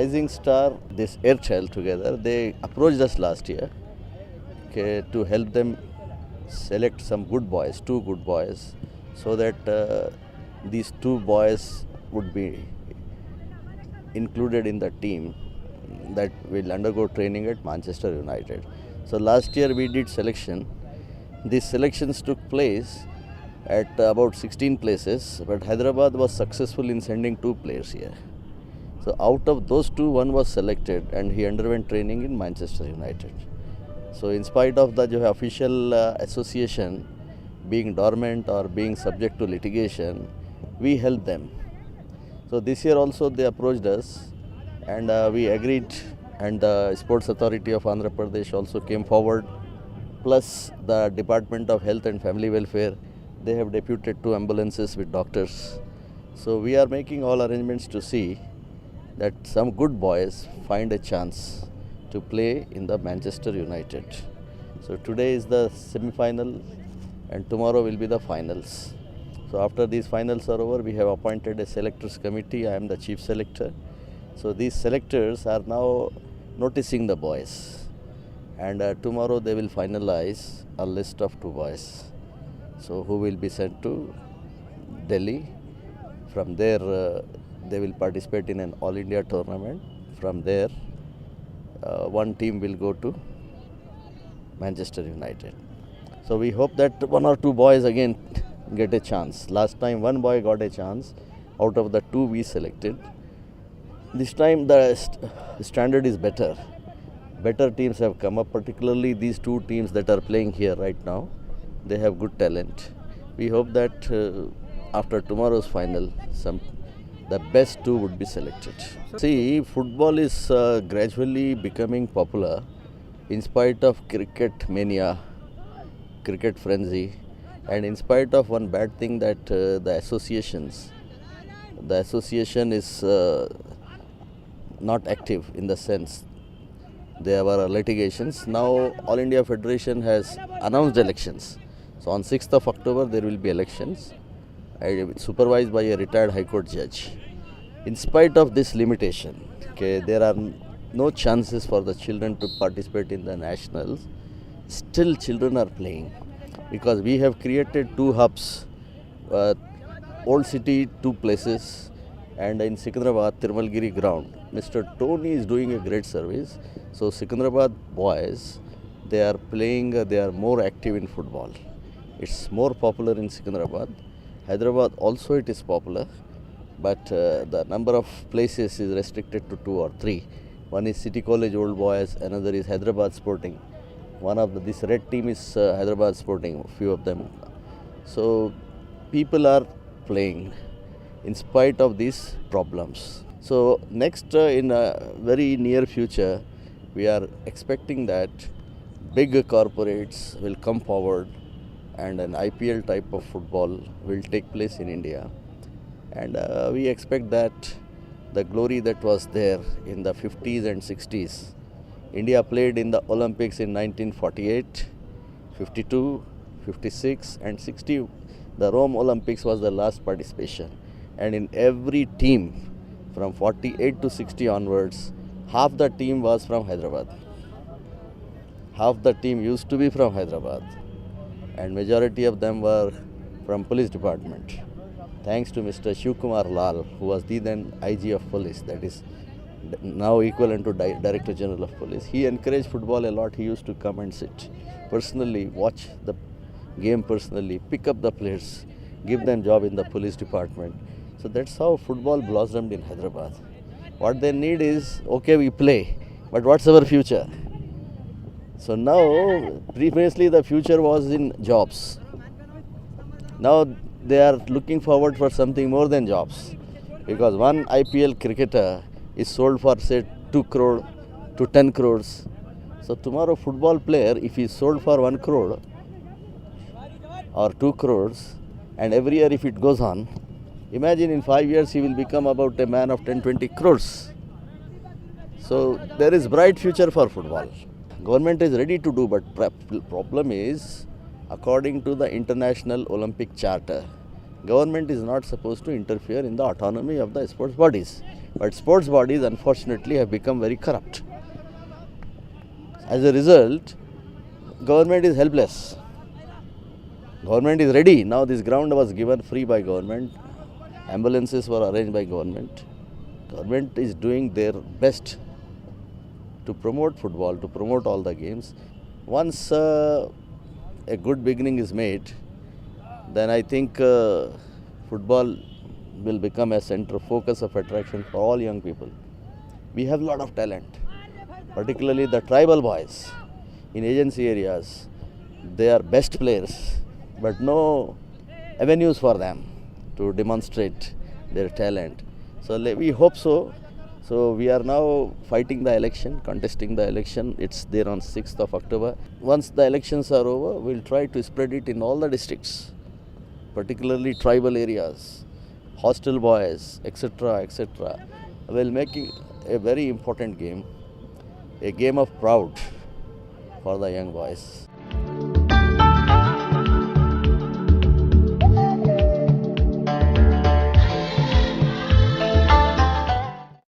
Rising Star, this Airtel together, they approached us last year, okay, to help them select some good boys, two good boys, so that these two boys would be included in the team that will undergo training at Manchester United. So last year we did selection. These selections took place at about 16 places, but Hyderabad was successful in sending two players here. So out of those two, one was selected and he underwent training in Manchester United. So in spite of the official association being dormant or being subject to litigation, we helped them. So this year also they approached us and we agreed, and the Sports Authority of Andhra Pradesh also came forward, plus the Department of Health and Family Welfare. They have deputed 2 ambulances with doctors. So we are making all arrangements to see that some good boys find a chance to play in the Manchester United. So today is the semi-final and tomorrow will be the finals. So after these finals are over, we have appointed a selectors committee. I am the chief selector. So these selectors are now noticing the boys, and tomorrow they will finalize a list of 2 boys. So who will be sent to Delhi. From there they will participate in an all India tournament. From there one team will go to Manchester United. So we hope that 1 or 2 boys again get a chance. Last time 1 boy got a chance out of the 2 we selected. This time the standard is better. Better teams have come up, particularly these 2 teams that are playing here right now. They have good talent. We hope that after tomorrow's final, the best 2 would be selected. See, football is gradually becoming popular in spite of cricket mania, cricket frenzy, and in spite of one bad thing that the association is not active, in the sense there were litigations. Now All India Federation has announced elections. So on 6th of October there will be elections, supervised by a retired High Court judge. In spite of this limitation, okay, there are no chances for the children to participate in the nationals. Still children are playing, because we have created 2 hubs, Old City 2 places, and in Secunderabad, Tirumalgiri ground. Mr. Tony is doing a great service. So Secunderabad boys, they are playing, they are more active in football. It's more popular in Secunderabad. Hyderabad also it is popular, but the number of places is restricted to 2 or 3. One is City College Old Boys, another is Hyderabad Sporting. One of this red team is Hyderabad Sporting, a few of them. So people are playing in spite of these problems. So next, in a very near future, we are expecting that big corporates will come forward and an IPL type of football will take place in India. And we expect that the glory that was there in the 50s and 60s, India played in the Olympics in 1948, 52, 56 and 60. The Rome Olympics was the last participation. And in every team from 48 to 60 onwards, half the team was from Hyderabad. Half the team used to be from Hyderabad, and majority of them were from police department. Thanks to Mr. Shiv Kumar Lal, who was the then IG of police, that is now equivalent to Director General of Police. He encouraged football a lot. He used to come and sit personally, watch the game personally, pick up the players, give them job in the police department. So that's how football blossomed in Hyderabad. What they need is, okay, we play, but what's our future? So now, previously the future was in jobs. Now they are looking forward for something more than jobs, because one IPL cricketer is sold for say 2 crore to 10 crores. So tomorrow football player, if he is sold for 1 crore or 2 crores, and every year if it goes on, imagine in 5 years he will become about a man of 10-20 crores. So there is bright future for football. Government is ready to do, but problem is, according to the International Olympic Charter, government is not supposed to interfere in the autonomy of the sports bodies. But sports bodies unfortunately have become very corrupt. As a result, government is helpless. Government is ready. Now this ground was given free by government. Ambulances were arranged by government. Government is doing their best to promote football, to promote all the games. Once a good beginning is made, then I think football will become a center focus of attraction for all young people. We have a lot of talent, particularly the tribal boys in agency areas. They are best players, but no avenues for them to demonstrate their talent. So we hope so. So we are now fighting the election, contesting the election. It's there on 6th of October. Once the elections are over, we'll try to spread it in all the districts, particularly tribal areas, hostel boys, etc., etc. We'll make it a very important game, a game of proud for the young boys.